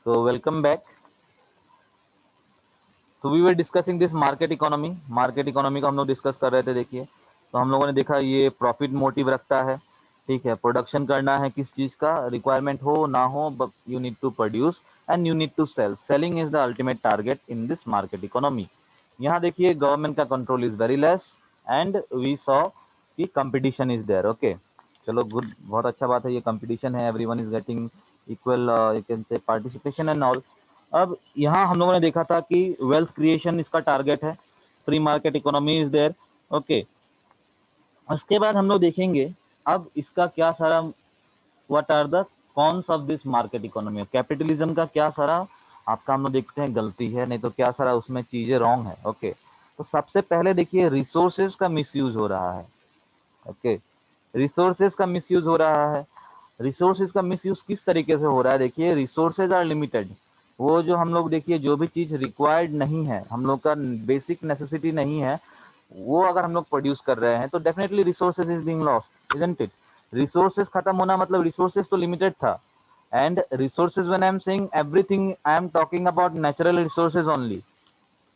So welcome back. तो we were discussing this market economy. Market economy को हम लोग डिस्कस कर रहे थे। देखिए, तो हम लोगों ने देखा ये प्रॉफिट मोटिव रखता है। ठीक है, प्रोडक्शन करना है किस चीज का, रिक्वायरमेंट हो ना हो, but you need to produce and you need to sell. Selling is the ultimate target in this market economy. यहाँ देखिए गवर्नमेंट का control is very less and we saw कि कंपटीशन इज देयर। ओके, चलो good, बहुत अच्छा बात है, ये कंपटीशन है, everyone is getting equal you can say participation and all. अब यहाँ हम लोगों ने देखा था कि वेल्थ क्रिएशन इसका टारगेट है, free market economy is there. Okay, उसके बाद हम लोग देखेंगे अब इसका क्या सारा, what are the cons of this market economy. Capitalism का क्या सारा आपका हम लोग देखते हैं गलती है, नहीं तो क्या सारा उसमें चीजें रॉन्ग है। ओके, तो सबसे पहले देखिए रिसोर्सेज का मिसयूज हो रहा है। ओके, रिसोर्सेज का मिसयूज हो रहा है। रिसोर्सेज का मिसयूज किस तरीके से हो रहा है, देखिए रिसोर्सेज आर लिमिटेड। वो जो हम लोग देखिए जो भी चीज रिक्वायर्ड नहीं है, हम लोग का बेसिक नेसेसिटी नहीं है, वो अगर हम लोग प्रोड्यूस कर रहे हैं तो definitely resources is being lost, isn't it. Resources खत्म होना मतलब रिसोर्सेज तो लिमिटेड था। And resources when I am saying everything, I am talking about natural resources only.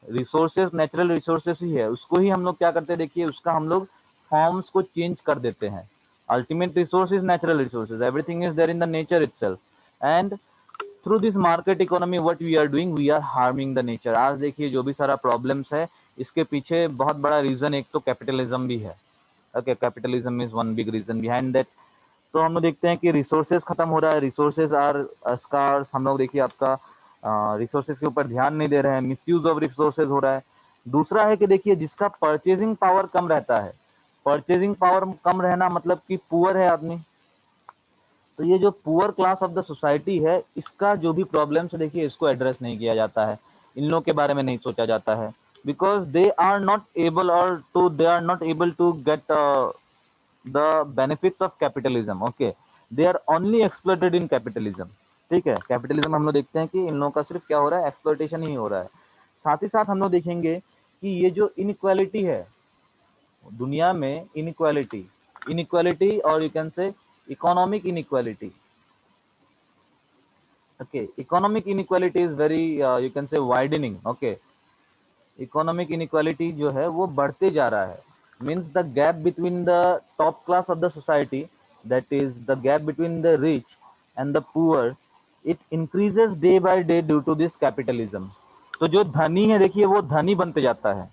Resources natural resources ही है, उसको ही हम लोग क्या करते हैं, देखिए उसका हम लोग फॉर्म्स को चेंज कर देते हैं। Ultimate resource is natural resources, everything is there in the nature itself. And through this market economy what we are doing, we are harming the nature. आज देखिए जो भी सारा प्रॉब्लम्स है, इसके पीछे बहुत बड़ा रीजन एक तो कैपिटलिज्म भी है। Okay, capitalism is one big reason behind that. तो हम लोग देखते हैं कि रिसोर्सेज खत्म हो रहा है, रिसोर्सेज आर स्कार्स। हम लोग देखिए आपका रिसोर्सेज के ऊपर ध्यान नहीं दे रहे हैं, मिसयूज ऑफ रिसोर्सेज हो रहा है। दूसरा है कि देखिए जिसका परचेजिंग पावर कम रहता है, परचेजिंग पावर कम रहना मतलब कि पुअर है आदमी, तो ये जो poor class of the society है, इसका जो भी प्रॉब्लम्स है देखिए इसको एड्रेस नहीं किया जाता है, इन लोगों के बारे में नहीं सोचा जाता है। Because they are not able और to they are not able to get the benefits of capitalism. Okay, they are only exploited in capitalism. ठीक है, कैपिटलिज्म हम लोग देखते हैं कि इन लोगों का सिर्फ क्या हो रहा है, एक्सप्लॉइटेशन ही हो रहा है। साथ ही साथ हम लोग देखेंगे कि ये जो इनइक्वालिटी है दुनिया में, इनइक्वालिटी इनइक्वालिटी और यू कैन से economic inequality. okay, economic inequality is very you can say widening. Okay, economic inequality जो है वो बढ़ते जा रहा है, means the gap between the top class of the society, that is the gap between the rich and the poor, it increases day by day due to this capitalism. तो जो धनी है देखिए वो धनी बनते जाता है।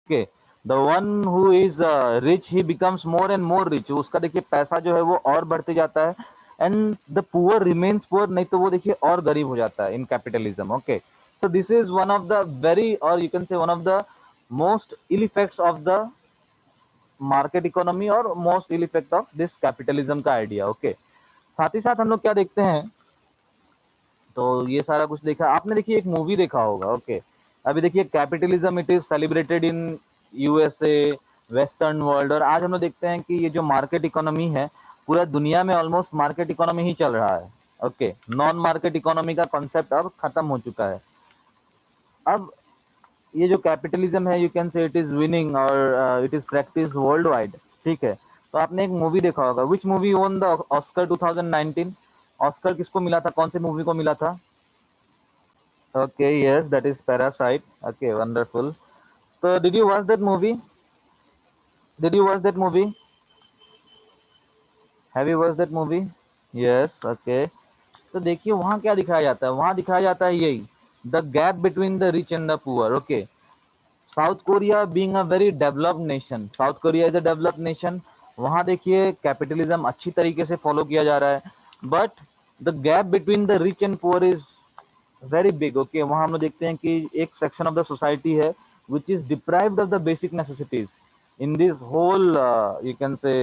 Okay, the one who is rich he becomes more and more rich, उसका देखिए पैसा जो है वो और बढ़ते जाता है। And the poor remains poor, नहीं तो वो देखिए और गरीब हो जाता है in capitalism. Okay, so this is one of the very, or you can say one of the most ill effects of the market economy और most ill effect of this capitalism का आइडिया। ओके, साथ ही साथ हम लोग क्या देखते हैं, तो ये सारा कुछ देखा आपने, देखिए एक मूवी देखा होगा। ओके, अभी देखिए capitalism it is celebrated in USA, western world, और आज हम लोग देखते हैं कि ये जो मार्केट इकोनॉमी है पूरा दुनिया में ऑलमोस्ट मार्केट इकोनॉमी ही चल रहा है। ओके, नॉन मार्केट इकोनॉमी का कॉन्सेप्ट अब खत्म हो चुका है। अब ये जो कैपिटलिज्म है, you can say it is winning और it is practice worldwide. ठीक है, तो आपने एक मूवी देखा होगा, which movie won the Oscar 2019? Oscar किसको मिला था, कौन से मूवी को मिला था? Okay, yes, that is Parasite. Okay, wonderful. तो did you watch that movie? Did you watch that movie? Have you watch that movie? Yes, okay. तो देखिए वहां क्या दिखाया जाता है, वहां दिखाया जाता है यही, the gap between the rich and the poor. Okay, south Korea being a very developed nation, south Korea is a developed nation, वहां देखिए कैपिटलिज्म अच्छी तरीके से फॉलो किया जा रहा है, but the gap between the rich and poor is very big. Okay, वहां हम लोग देखते हैं कि एक सेक्शन ऑफ द सोसाइटी है which is deprived of the basic necessities in this whole you can say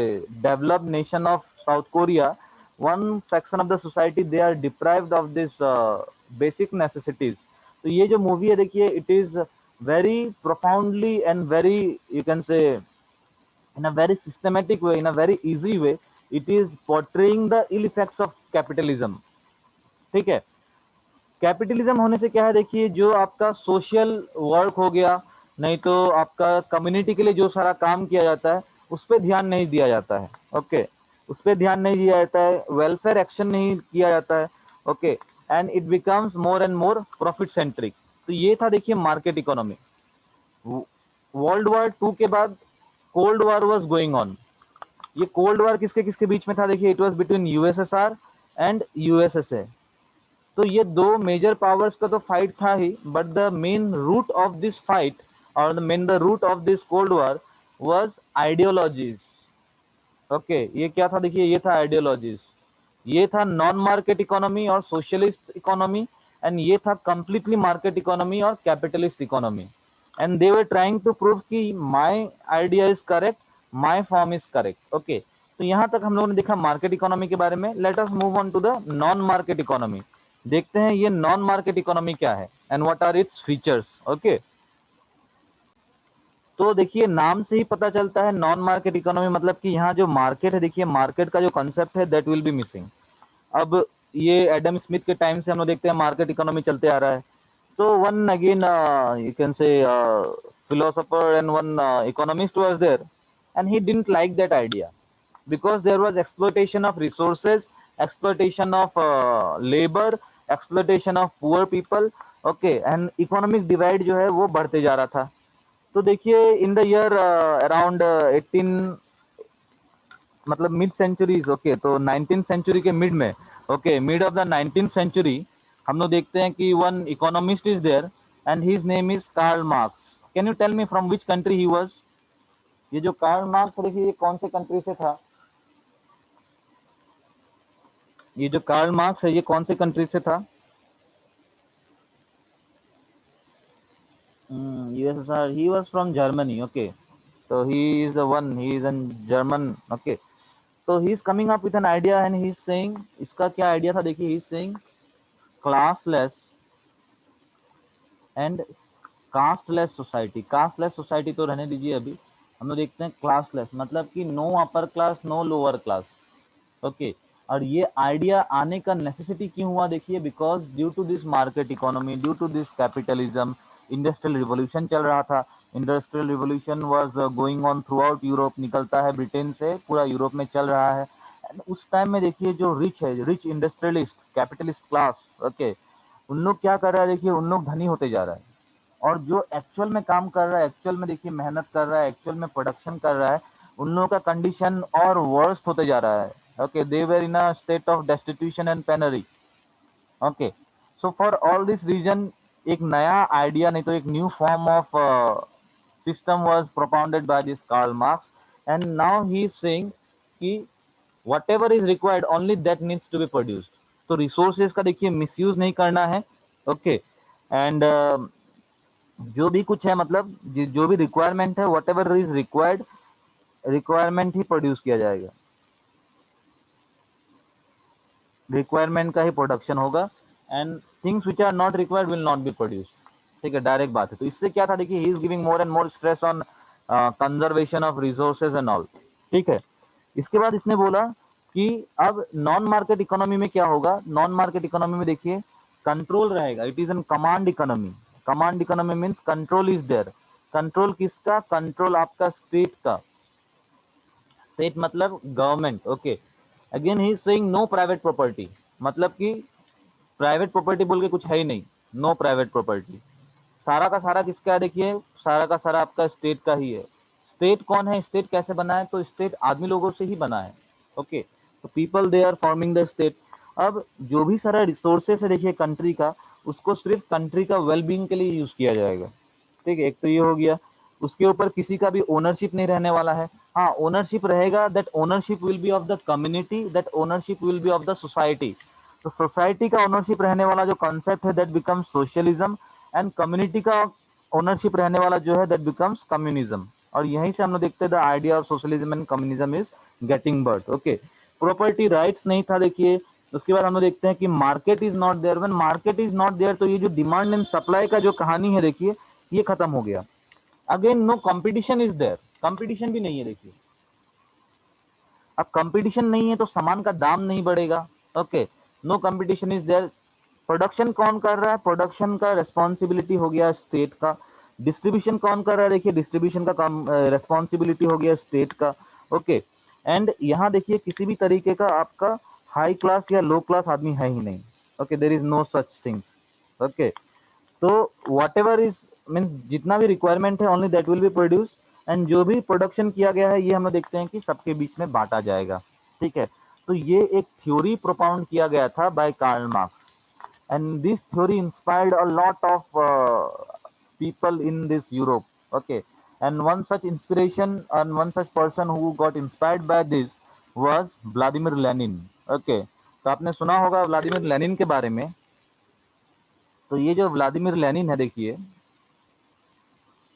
developed nation of South Korea. one section of the society they are deprived of this basic necessities। तो ये जो movie है देखिए it is very profoundly and very, you can say, in a very systematic way, in a very easy way, it is portraying the ill effects of capitalism। ठीक है, capitalism होने से क्या है, देखिए जो आपका सोशल वर्क हो गया, नहीं तो आपका कम्युनिटी के लिए जो सारा काम किया जाता है उस पर ध्यान नहीं दिया जाता है। ओके, उस पर ध्यान नहीं दिया जाता है, वेलफेयर एक्शन नहीं किया जाता है। Okay, and it becomes more and more profit centric. तो ये था देखिए मार्केट इकोनॉमी। वर्ल्ड वॉर 2 के बाद cold war was going on. ये कोल्ड वॉर किसके किसके बीच में था देखिए, it was between USSR and USSA. तो ये दो मेजर पावर्स का तो फाइट था ही, but the main root of this fight और the root of this cold war was ideologies. Okay, ये क्या था देखिए, ये था आइडियोलॉजीज। ये था नॉन मार्केट इकोनॉमी और सोशलिस्ट इकोनॉमी, एंड ये था कंप्लीटली मार्केट इकोनॉमी और capitalist economy. And they were trying to prove कि my idea is correct, my form is correct. Okay, तो यहाँ तक हम लोगों ने देखा मार्केट इकोनॉमी के बारे में। Let us move on to the non market economy. देखते हैं ये नॉन मार्केट इकोनॉमी क्या है and what are its features. Okay, तो देखिए नाम से ही पता चलता है नॉन मार्केट इकोनॉमी मतलब कि यहाँ जो मार्केट है, देखिए मार्केट का जो कंसेप्ट है दैट विल बी मिसिंग। अब ये एडम स्मिथ के टाइम से हम लोग देखते हैं मार्केट इकोनॉमी चलते आ रहा है। तो वन अगेन यू कैन से philosopher and one economist was there, and he didn't like that idea because there was exploitation of resources, exploitation of labor, exploitation of poor people. Okay, and economic divide जो है वो बढ़ते जा रहा था। तो देखिए इन द ईयर अराउंड 18 मतलब मिड सेंचुरीज। ओके, तो 19th सेंचुरी के मिड में, okay mid of the 19th century, हम लोग देखते हैं कि one economist is there and his name is Karl Marx. Can you tell me from which country he was? ये जो कार्ल मार्क्स देखिए ये कौन से कंट्री से था? ये जो कार्ल मार्क्स है ये कौन से कंट्री से था? USSR. He was from Germany. Okay, so he is the one, he is in German. Okay, so he is coming up with an idea and he is saying, इसका क्या idea था देखिए, he is saying classless and casteless society. Casteless society तो रहने दीजिए, अभी हम लोग देखते हैं क्लासलेस मतलब कि no upper class no lower class. Okay, और ये आइडिया आने का नेसेसिटी क्यों हुआ देखिए, because due to this market economy, due to this capitalism, industrial revolution चल रहा था। Industrial revolution was going on throughout Europe, निकलता है ब्रिटेन से, पूरा यूरोप में चल रहा है। उस टाइम में देखिए जो रिच है, rich industrialist capitalist class, okay उन लोग क्या कर रहा है देखिए, उन लोग धनी होते जा रहा है। और जो एक्चुअल में काम कर रहा है, एक्चुअल में देखिए मेहनत कर रहा है, एक्चुअल में प्रोडक्शन कर रहा है, उन लोगों का कंडीशन और वर्स्ट होते जा रहा है। Okay, they were in a state of destitution and penury. Okay, so for all this reason एक नया आइडिया, नहीं तो एक new form of system was propounded by this Karl Marx, and now he is saying कि whatever is required only that needs to be produced। तो resources का देखिए misuse नहीं करना है। ओके, एंड जो भी कुछ है मतलब जो भी रिक्वायरमेंट है, whatever is required, requirement ही प्रोड्यूस किया जाएगा, रिक्वायरमेंट का ही प्रोडक्शन होगा, and things which are not required will not be produce. ठीक है, डायरेक्ट बात है। तो इससे क्या था देखिए, he is giving more and more stress on conservation of resources and all. ठीक है, इसके बाद इसने बोला कि अब नॉन मार्केट इकोनॉमी में क्या होगा। नॉन मार्केट इकोनॉमी में देखिए कंट्रोल रहेगा, it is an command economy. Command economy means control is there. Control किसका? कंट्रोल आपका स्टेट का। स्टेट मतलब government. Okay, again he is saying no private property, मतलब कि प्राइवेट प्रॉपर्टी बोल के कुछ है ही नहीं, नो प्राइवेट प्रॉपर्टी। सारा का सारा किसका है देखिए, सारा का सारा आपका स्टेट का ही है। स्टेट कौन है, स्टेट कैसे बना है? तो स्टेट आदमी लोगों से ही बना है। ओके, तो people they are forming the state. अब जो भी सारा रिसोर्सेस है देखिए कंट्री का, उसको सिर्फ कंट्री का वेलबींग के लिए यूज किया जाएगा। ठीक है, एक तो ये हो गया। उसके ऊपर किसी का भी ओनरशिप नहीं रहने वाला है। हाँ, ओनरशिप रहेगा, that ownership will be of the community, that ownership will be of the society. तो सोसाइटी का ओनरशिप रहने वाला जो कॉन्सेप्ट है that becomes socialism, and community का ओनरशिप रहने वाला जो है दैट बिकम्स कम्युनिज्म। और यहीं से हम लोग देखते हैं the idea of socialism and communism is getting birth. Okay, property rights नहीं था देखिए। उसके बाद हम लोग देखते हैं कि market is not there. When market is not there तो ये जो डिमांड एंड सप्लाई का जो कहानी है देखिए, ये खत्म हो गया। Again no competition is there, competition भी नहीं है देखिए। अब कंपटीशन नहीं है तो सामान का दाम नहीं बढ़ेगा। Okay, no competition is there. Production कौन कर रहा है? प्रोडक्शन का रेस्पॉन्सिबिलिटी हो गया स्टेट का। डिस्ट्रीब्यूशन कौन कर रहा है? देखिए डिस्ट्रीब्यूशन का काम रेस्पॉन्सिबिलिटी हो गया स्टेट का। ओके, एंड यहाँ देखिए किसी भी तरीके का आपका हाई क्लास या लो क्लास आदमी है ही नहीं। Okay, there is no such things. Okay, तो वॉट एवर इज मीन्स जितना भी रिक्वायरमेंट है only that will be produce, and जो भी प्रोडक्शन किया गया है ये हम देखते हैं कि सबके बीच में बांटा जाएगा। ठीक है, तो ये एक थ्योरी प्रोपाउंड किया गया था by Karl Marx, and this theory inspired a lot of people in this Europe. Okay, and one such inspiration and one such person who got inspired by this was Vladimir Lenin. Okay, तो आपने सुना होगा Vladimir Lenin के बारे में। तो ये जो व्लादिमीर लेनिन है देखिए,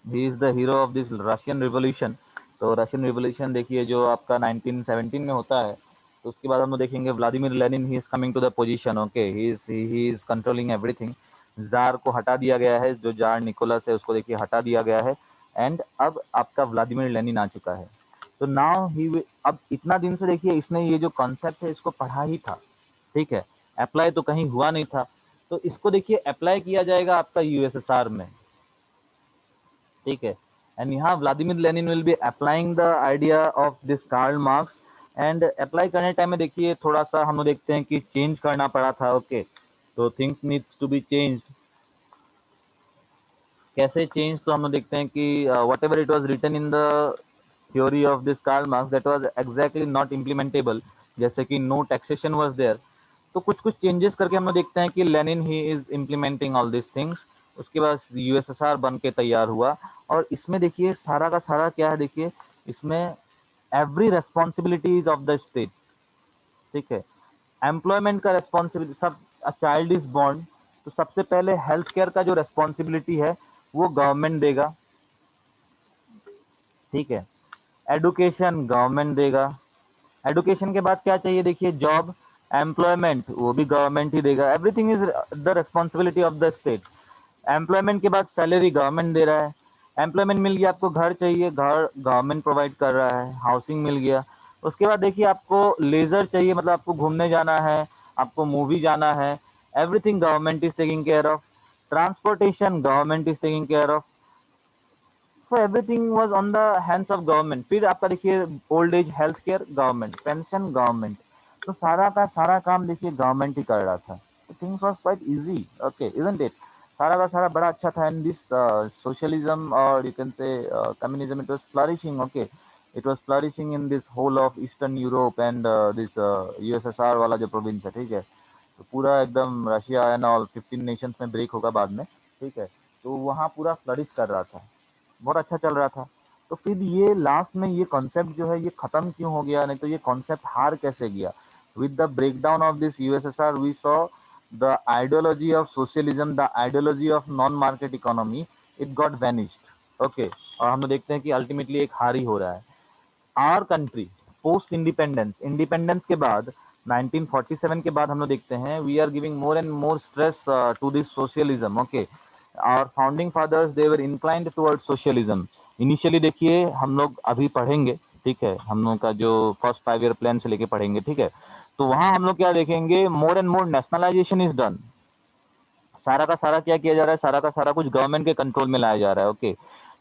he is the hero of this Russian revolution. तो रशियन रिवॉल्यूशन देखिए जो आपका 1917 में होता है, तो उसके बाद हम लोग देखेंगे Vladimir Lenin he is coming to the position. Okay, he is controlling everything. Tsar को हटा दिया गया है, जो जार निकोलस है उसको देखिए हटा दिया गया है, एंड अब आपका व्लादिमीर लेनिन आ चुका है। तो नाउ ही, अब इतना दिन से देखिए इसने ये जो कॉन्सेप्ट है इसको पढ़ा ही था। ठीक है, अप्लाई तो कहीं हुआ नहीं था, तो इसको देखिए अप्लाई किया जाएगा आपका यूएसएसआर में। ठीक है, एंड यहाँ Vladimir Lenin will be applying the idea of this Karl Marx, and apply करने टाइम में देखिए थोड़ा सा हम लोग देखते हैं कि चेंज करना पड़ा था। ओके, तो things needs to be change. कैसे चेंज, तो हम लोग देखते हैं कि whatever it was written in the theory of this Karl Marx that was exactly not implementable, जैसे कि नो टैक्सेशन वाज देयर। तो कुछ कुछ चेंजेस करके हम लोग देखते हैं कि Lenin he is implementing all this things. उसके बाद यूएसएसआर बन के तैयार हुआ, और इसमें देखिए सारा का सारा क्या है देखिए, इसमें every responsibilities of the state. ठीक है, एम्प्लॉयमेंट का रेस्पॉन्सिबिलिटी, सब चाइल्ड इज बॉर्न, तो सबसे पहले हेल्थ केयर का जो रेस्पॉन्सिबिलिटी है वो गवर्नमेंट देगा। ठीक है, एडुकेशन गवर्नमेंट देगा। एडुकेशन के बाद क्या चाहिए देखिए, जॉब, एम्प्लॉयमेंट, वो भी गवर्नमेंट ही देगा। Everything is the responsibility of the state. Employment के बाद सैलरी गवर्नमेंट दे रहा है। एम्प्लॉयमेंट मिल गया, आपको घर चाहिए, घर गवर्नमेंट प्रोवाइड कर रहा है, हाउसिंग मिल गया। उसके बाद देखिए आपको लेजर चाहिए, मतलब आपको घूमने जाना है, आपको मूवी जाना है, everything government is taking care of. Transportation government is taking care of. So everything was on the hands of government. फिर आपका देखिए old age health care government, pension government. तो सारा का सारा काम देखिए गवर्नमेंट ही कर रहा था। तो things was quite easy. Okay, isn't it? सारा का सारा बड़ा अच्छा था। एंड दिस सोशलिज्म और you can say communism, it was flourishing. Okay, it was flourishing in this whole of Eastern Europe and this USSR वाला जो प्रोविंस है। ठीक है, तो पूरा एकदम रशिया एंड ऑल 15 नेशंस में ब्रेक होगा बाद में। ठीक है, तो वहाँ पूरा फ्लरिश कर रहा था, बहुत अच्छा चल रहा था। तो फिर ये लास्ट में ये कॉन्सेप्ट जो है ये खत्म क्यों हो गया, नहीं तो ये कॉन्सेप्ट हार कैसे गया? With the breakdown of this USSR we saw the ideology of socialism, the ideology of non market economy, it got vanished. Okay, और हम लोग देखते हैं कि अल्टीमेटली एक हार ही हो रहा है। Our country post independence, independence के बाद 1947 के बाद हम लोग देखते हैं we are giving more and more stress to this socialism. Okay, our founding fathers they were inclined towards socialism। Initially देखिए हम लोग अभी पढ़ेंगे, ठीक है, हम लोग का जो फर्स्ट 5 ईयर प्लान से लेके पढ़ेंगे। ठीक है, तो वहां हम लोग क्या देखेंगे, मोर and more nationalisation is done. सारा का सारा क्या किया जा रहा है, सारा का सारा कुछ गवर्नमेंट के कंट्रोल में लाया जा रहा है। ओके,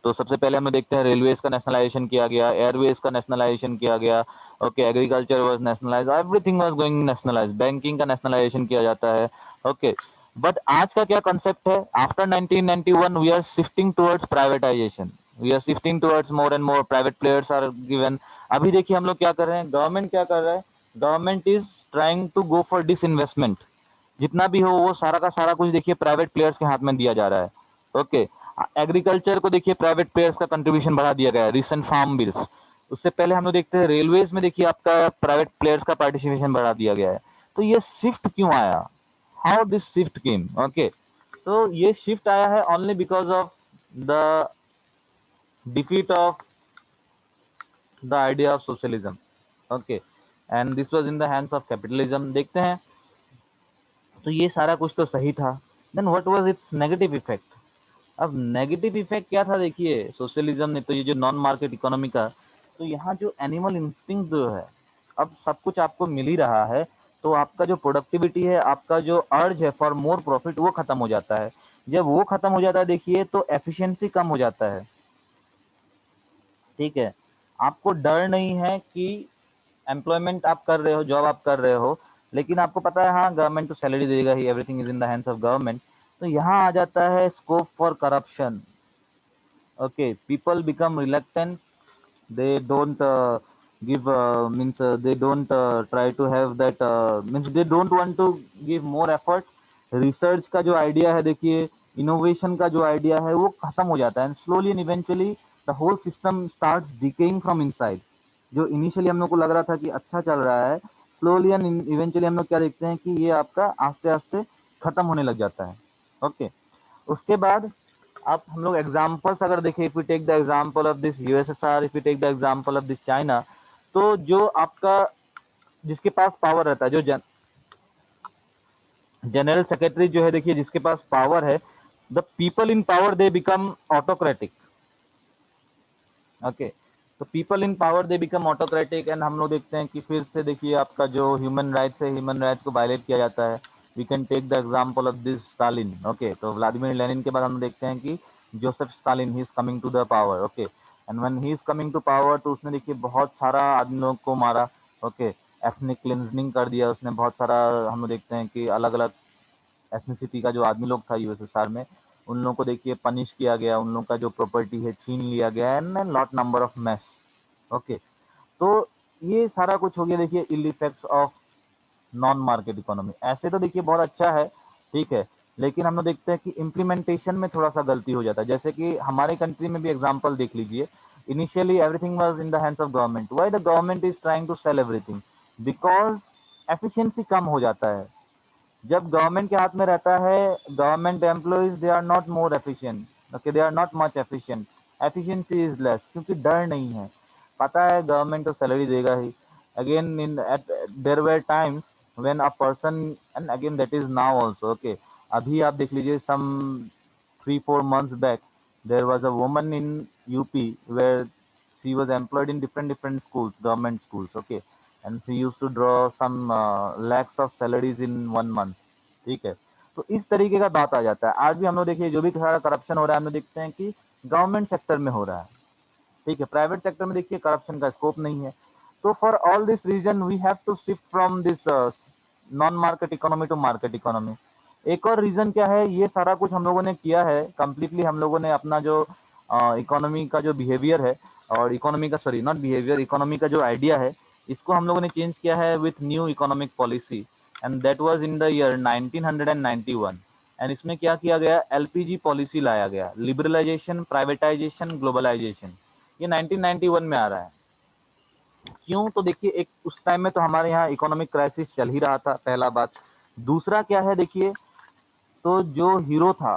तो सबसे पहले हम लोग देखते हैं रेलवेज का नेशनलाइजेशन किया गया, एयरवेज का नेशनलाइजेशन किया गया। Okay, agriculture was nationalise, everything was going nationalise, banking का नेशनलाइजेशन किया जाता है। ओके, बट आज का क्या कॉन्सेप्ट है, after 1991 we are shifting towards privatisation, we are shifting towards more and more private players are given. अभी देखिए हम लोग क्या कर रहे हैं, गवर्नमेंट क्या कर रहा है, government is trying to go for disinvestment. जितना भी हो वो सारा का सारा कुछ देखिए प्राइवेट प्लेयर्स के हाथ में दिया जा रहा है। ओके, एग्रीकल्चर को देखिए प्राइवेट प्लेयर्स का कंट्रीब्यूशन बढ़ा दिया गया है, रिसेंट फार्म बिल्स। उससे पहले हम लोग देखते हैं रेलवेज में देखिए आपका प्राइवेट प्लेयर्स का पार्टिसिपेशन बढ़ा दिया गया है। तो ये शिफ्ट क्यों आया, how this shift came? Okay, तो ये शिफ्ट आया है only because of the defeat of the idea of socialism. Okay, and this was in the hands of capitalism. देखते हैं, तो ये सारा कुछ तो सही था, then what was its negative effect? अब नेगेटिव इफेक्ट क्या था देखिए सोशलिज्म ने, तो ये जो नॉन मार्केट इकोनॉमी का, तो यहाँ जो एनिमल इंस्टिंक्ट जो है, अब सब कुछ आपको मिल ही रहा है, तो आपका जो प्रोडक्टिविटी है, आपका जो अर्ज है फॉर मोर प्रॉफिट, वो खत्म हो जाता है। जब वो खत्म हो जाता है देखिए तो एफिशिएंसी कम हो जाता है। ठीक है, आपको डर नहीं है कि एम्प्लॉयमेंट आप कर रहे हो, जॉब आप कर रहे हो, लेकिन आपको पता है हाँ गवर्नमेंट तो सैलरी देगा ही, everything is in the hands of government. तो यहाँ आ जाता है scope for corruption. Okay, people become reluctant, they don't give means they don't try to have that means they don't want to give more effort। Research का जो idea है देखिए, innovation का जो आइडिया है वो खत्म हो जाता है, and slowly and eventually the whole system starts decaying from inside. जो इनिशियली हम लोग को लग रहा था कि अच्छा चल रहा है, स्लोली एंड इवेंचुअली हम लोग क्या देखते हैं कि ये आपका आस्ते आस्ते खत्म होने लग जाता है। ओके, उसके बाद अब हम लोग एग्जाम्पल्स अगर देखें, if you take the example of this USSR, if you take the example of this China, तो जो आपका जिसके पास पावर रहता है, जो जनरल सेक्रेटरी जो है देखिए, जिसके पास पावर है, the people in power they become autocratic. Okay, तो people in power they become autocratic, and हम लोग देखते हैं कि फिर से देखिए आपका जो ह्यूमन राइट्स है, ह्यूमन राइट्स को वायलेट किया जाता है। We can take the example of this Stalin. Okay, तो व्लादिमीर लेनिन के बाद हम देखते हैं कि Joseph Stalin he is coming to the power. Okay, and when he is coming to power, तो उसने देखिए बहुत सारा आदमी लोग को मारा। ओके, एथनिक क्लिंजिंग कर दिया उसने, बहुत सारा हम लोग देखते हैं कि अलग अलग एथनिसिटी का जो आदमी लोग था यूएसएसआर में, उन लोगों को देखिए पनिश किया गया, उन लोगों का जो प्रॉपर्टी है छीन लिया गया, and lot number of mass. Okay, तो ये सारा कुछ हो गया देखिए ill effects of non market economy. ऐसे तो देखिए बहुत अच्छा है, ठीक है, लेकिन हम लोग देखते हैं कि इम्प्लीमेंटेशन में थोड़ा सा गलती हो जाता है। जैसे कि हमारे कंट्री में भी एग्जांपल देख लीजिए, initially everything was in the hands of government. Why the government is trying to sell everything? Because efficiency कम हो जाता है। जब गवर्नमेंट के हाथ में रहता है, government employees they are not more efficient. Okay, they are not much efficient, efficiency is less, क्योंकि डर नहीं है, पता है गवर्नमेंट तो सैलरी देगा ही। Again in at there were times when a person, and again that is now also. Okay, अभी आप देख लीजिए सम 3-4 months back there was a woman in UP where she was employed in different schools, government schools, okay, and she used to draw some lakhs of salaries in 1 month। ठीक है, तो इस तरीके का बात आ जाता है। आज भी हम लोग देखिए जो भी सारा करप्शन हो रहा है, हम लोग देखते हैं कि गवर्नमेंट सेक्टर में हो रहा है, ठीक है, प्राइवेट सेक्टर में देखिए करप्शन का स्कोप नहीं है। तो for all this reason we have to shift from this non market economy to market economy. एक और रीजन क्या है, ये सारा कुछ हम लोगों ने किया है कंप्लीटली, हम लोगों ने अपना जो इकोनॉमी का जो बिहेवियर है, और इकोनॉमी का, सॉरी नॉट बिहेवियर, इकोनॉमी का जो आइडिया है, इसको हम लोगों ने चेंज किया है with new economic policy, and that was in the year 1991। And इसमें क्या किया गया, एलपीजी पॉलिसी लाया गया, लिबरलाइजेशन, प्राइवेटाइजेशन, ग्लोबलाइजेशन। ये 1991 में आ रहा है। क्यों? तो देखिए एक उस टाइम में तो हमारे यहाँ इकोनॉमिक क्राइसिस चल ही रहा था, पहला बात। दूसरा क्या है देखिए, तो जो हीरो था,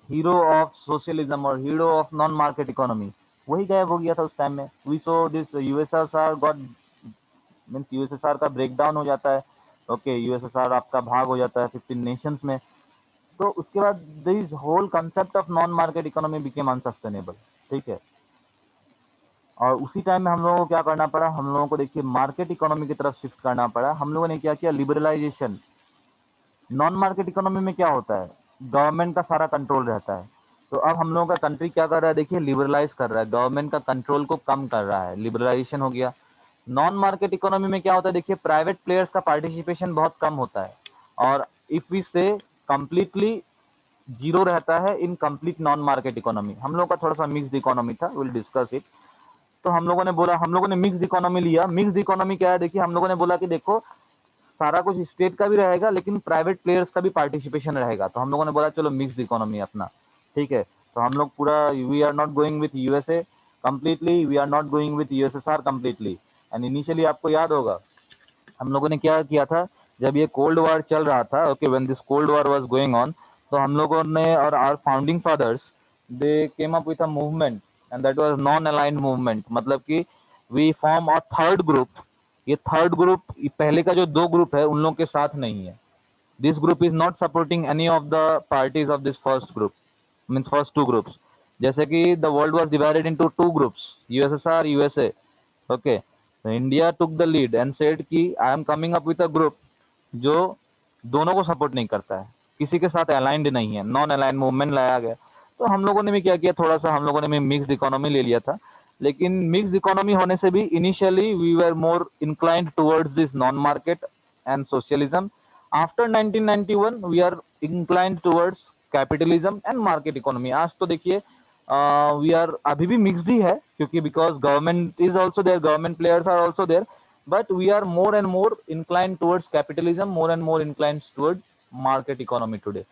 हीरो ऑफ सोशलिज्म और hero of non market economy, वही गायब हो गया था उस टाइम में। We saw this USSR got, means USSR का ब्रेकडाउन हो जाता है। ओके, यूएसएसआर आपका भाग हो जाता है 15 नेशंस में। तो उसके बाद this whole concept of non market economy became unsustainable, ठीक है। और उसी टाइम में हम लोगों को क्या करना पड़ा, हम लोगों को देखिए मार्केट इकोनॉमी की तरफ शिफ्ट करना पड़ा। हम लोगों ने क्या किया, लिबरलाइजेशन। नॉन मार्केट इकोनॉमी में क्या होता है, गवर्नमेंट का सारा कंट्रोल रहता है। तो अब हम लोगों का कंट्री क्या कर रहा है देखिए, लिबरलाइज कर रहा है, गवर्नमेंट का कंट्रोल को कम कर रहा है, लिबरलाइजेशन हो गया। नॉन मार्केट इकोनॉमी में क्या होता है देखिए, प्राइवेट प्लेयर्स का पार्टिसिपेशन बहुत कम होता है, और इफ वी से कंप्लीटली जीरो रहता है in complete non market economy. हम लोग का थोड़ा सा मिक्स्ड इकोनॉमी था, विल डिस्कस इट। तो हम लोगों ने बोला, हम लोगों ने मिक्स्ड इकोनॉमी लिया। मिक्स्ड इकोनॉमी क्या है देखिए, हम लोगों ने बोला कि देखो सारा कुछ स्टेट का भी रहेगा, लेकिन प्राइवेट प्लेयर्स का भी पार्टिसिपेशन रहेगा। तो हम लोगों ने बोला चलो मिक्स्ड इकोनॉमी अपना, ठीक है। तो हम लोग पूरा, we are not going with USA completely, we are not going with USSR completely. And initially आपको याद होगा हम लोगों ने क्या किया था, जब ये कोल्ड वॉर चल रहा था, okay, when this cold war was going on, तो हम लोगों ने और our founding fathers they came up with a movement, and that was non aligned movement. मतलब कि we form a third group. ये थर्ड ग्रुप, पहले का जो दो ग्रुप है उन लोगों के साथ नहीं है। This group is not supporting any of the parties of this first group, means first two groups. जैसे कि the world was divided into two groups, USSR, USA. Okay, तो India took the lead and said कि I am coming up with a group जो दोनों को support नहीं करता है, किसी के साथ अलाइंड नहीं है, नॉन अलाइंड मूवमेंट लाया गया। तो हम लोगों ने भी क्या किया, थोड़ा सा हम लोगों ने भी मिक्स्ड इकोनॉमी ले लिया था। लेकिन मिक्स्ड इकोनॉमी होने से भी initially we were more inclined towards this non market and socialism. After 1991 we are inclined towards capitalism and market economy. आज तो देखिए वी आर अभी भी मिक्स्ड ही है, क्योंकि because government is also there, government players are also there, but we are more and more inclined towards capitalism, more and more inclined towards market economy today.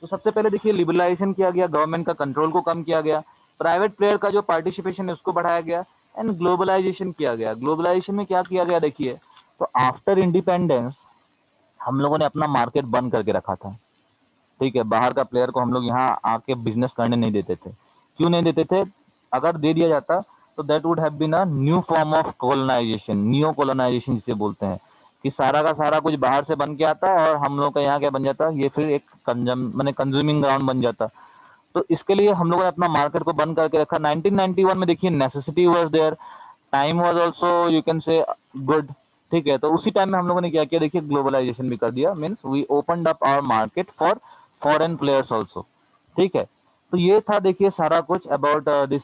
तो सबसे पहले देखिए लिबरलाइजेशन किया गया, गवर्नमेंट का कंट्रोल को कम किया गया, प्राइवेट प्लेयर का जो पार्टिसिपेशन है उसको बढ़ाया गया, एंड ग्लोबलाइजेशन किया गया। ग्लोबलाइजेशन में क्या किया गया देखिए, तो आफ्टर इंडिपेंडेंस हम लोगों ने अपना मार्केट बंद करके रखा था, ठीक है। बाहर का प्लेयर को हम लोग यहाँ आके बिजनेस करने नहीं देते थे। क्यों नहीं देते थे? अगर दे दिया जाता तो that would have been a new form of colonization, neo colonization जिसे बोलते हैं, कि सारा का सारा कुछ बाहर से बन के आता और हम लोग का यहाँ क्या बन जाता, ये फिर एक मैंने कंज्यूमिंग ग्राउंड बन जाता। तो इसके लिए हम लोगों ने अपना मार्केट को बंद करके रखा। 1991 में देखिए necessity was there, time was also you can say good, ठीक है। तो उसी टाइम में हम लोगों ने क्या किया देखिए, ग्लोबलाइजेशन भी कर दिया, means we opened up our market for foreign players also, ठीक है। तो ये था देखिए सारा कुछ about this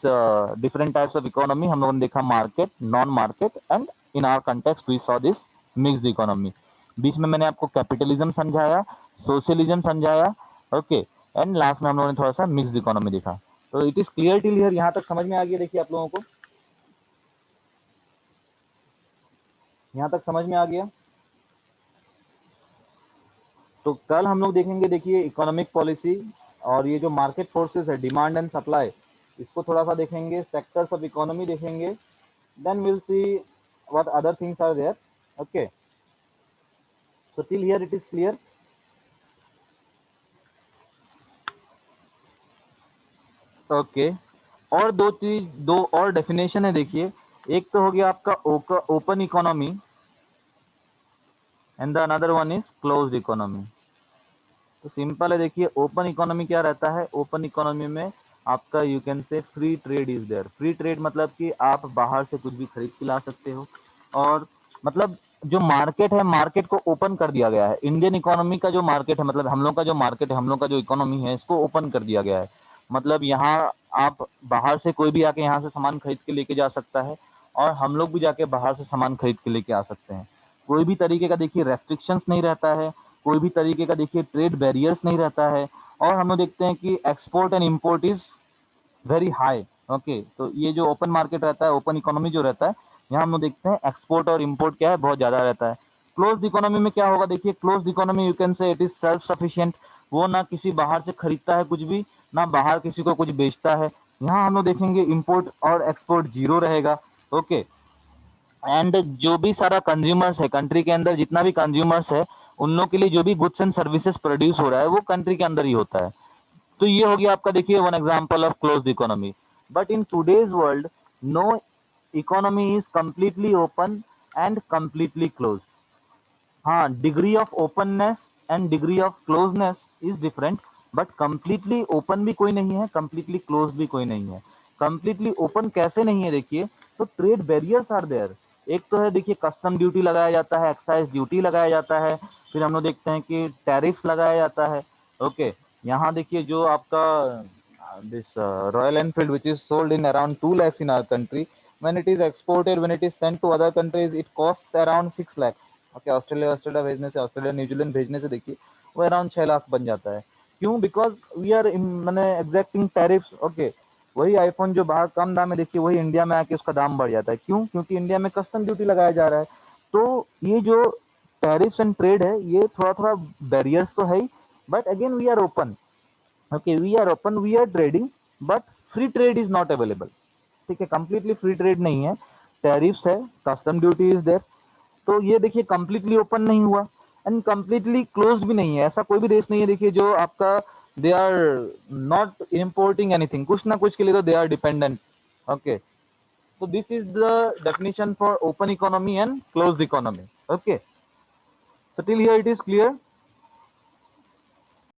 different types of economy. हम लोगों ने देखा market, non market, and in our context we saw this mixed economy. बीच में मैंने आपको कैपिटलिज्म समझाया, सोशलिज्म समझाया, ओके, एंड लास्ट में हम लोगों ने थोड़ा सा मिक्स्ड इकोनॉमी देखा। तो it is clear till here, यहाँ तक समझ में आ गया देखिए आप लोगों को, यहाँ तक समझ में आ गया। तो कल हम लोग देखेंगे देखिए इकोनॉमिक पॉलिसी, और ये जो मार्केट फोर्सेस है, डिमांड एंड सप्लाई, इसको थोड़ा सा देखेंगे, सेक्टर्स ऑफ इकोनॉमी देखेंगे, then will see what other things are there, okay. So till here it is clear, okay. और दो चीज, दो और डेफिनेशन है देखिए, एक तो हो गया आपका open economy, and the another one is closed economy. तो सिंपल है देखिए, ओपन इकोनॉमी क्या रहता है, ओपन इकोनॉमी में आपका you can say free trade is there. Free trade मतलब कि आप बाहर से कुछ भी खरीद के ला सकते हो, और मतलब जो मार्केट है, मार्केट को ओपन कर दिया गया है। इंडियन इकोनॉमी का जो मार्केट है, मतलब हम लोग का जो मार्केट है, हम लोग का जो इकोनॉमी है, इसको ओपन कर दिया गया है। मतलब यहाँ आप बाहर से कोई भी आके यहाँ से सामान खरीद के लेके जा सकता है, और हम लोग भी जाके बाहर से सामान खरीद के लेके आ सकते हैं। कोई भी तरीके का देखिए रेस्ट्रिक्शंस नहीं रहता है, कोई भी तरीके का देखिए ट्रेड बैरियर्स नहीं रहता है, और हम लोग देखते हैं कि export and import is very high, okay. तो ये जो ओपन मार्केट रहता है, ओपन इकोनॉमी जो रहता है, यहाँ हम लोग देखते हैं एक्सपोर्ट और इंपोर्ट क्या है, बहुत ज्यादा रहता है। क्लोज्ड इकोनॉमी में क्या होगा देखिए, closed economy you can say it is self sufficient, वो ना किसी बाहर से खरीदता है कुछ भी, ना बाहर किसी को कुछ बेचता है। यहाँ हम लोग देखेंगे इंपोर्ट और एक्सपोर्ट जीरो रहेगा, ओके। एंड जो भी सारा कंज्यूमर्स है कंट्री के अंदर, जितना भी कंज्यूमर्स है, उन लोग के लिए जो भी गुड्स एंड सर्विसेज प्रोड्यूस हो रहा है वो कंट्री के अंदर ही होता है। तो ये हो गया आपका देखिए one example of closed economy. But in today's world no economy is completely open and completely close. हाँ, degree of openness and degree of closeness is different, but completely open भी कोई नहीं है, कंप्लीटली क्लोज भी कोई नहीं है। Completely open कैसे नहीं है देखिए, तो ट्रेड बैरियर्स आर देयर। एक तो है देखिए कस्टम ड्यूटी लगाया जाता है, एक्साइज ड्यूटी लगाया जाता है, फिर हम लोग देखते हैं कि टैरिफ्स लगाया जाता है, ओके। यहाँ देखिए जो आपका this Royal Enfield, which is sold in around 2 lakhs in our country, when it is exported, when it is sent to other countries, it costs around 6 lakhs, okay. Australia भेजने से, Australia New Zealand भेजने से देखिए वो around 6 lakh बन जाता है। क्यों? बिकॉज वी आर मैंने एग्जैक्टिंग टैरिफ्स, ओके। वही आईफोन जो बाहर कम दाम में देखिए, वही इंडिया में आके उसका दाम बढ़ जाता है। क्यों? क्योंकि इंडिया में कस्टम ड्यूटी लगाया जा रहा है। तो ये जो टैरिफ्स एंड ट्रेड है, ये थोड़ा थोड़ा बैरियर्स तो है ही, but again we are open, okay. We are open, we are trading, but free trade is not available, ठीक है। कंप्लीटली फ्री ट्रेड नहीं है, टैरिफ्स है, कस्टम ड्यूटी इज देयर। तो ये देखिए कंप्लीटली ओपन नहीं हुआ, एंड कंप्लीटली क्लोज्ड भी नहीं है। ऐसा कोई भी देश नहीं है देखिए जो आपका they are not importing anything, कुछ ना कुछ के लिए तो they are dependent, okay. So this is the definition for open economy and closed economy, okay. So till here it is clear.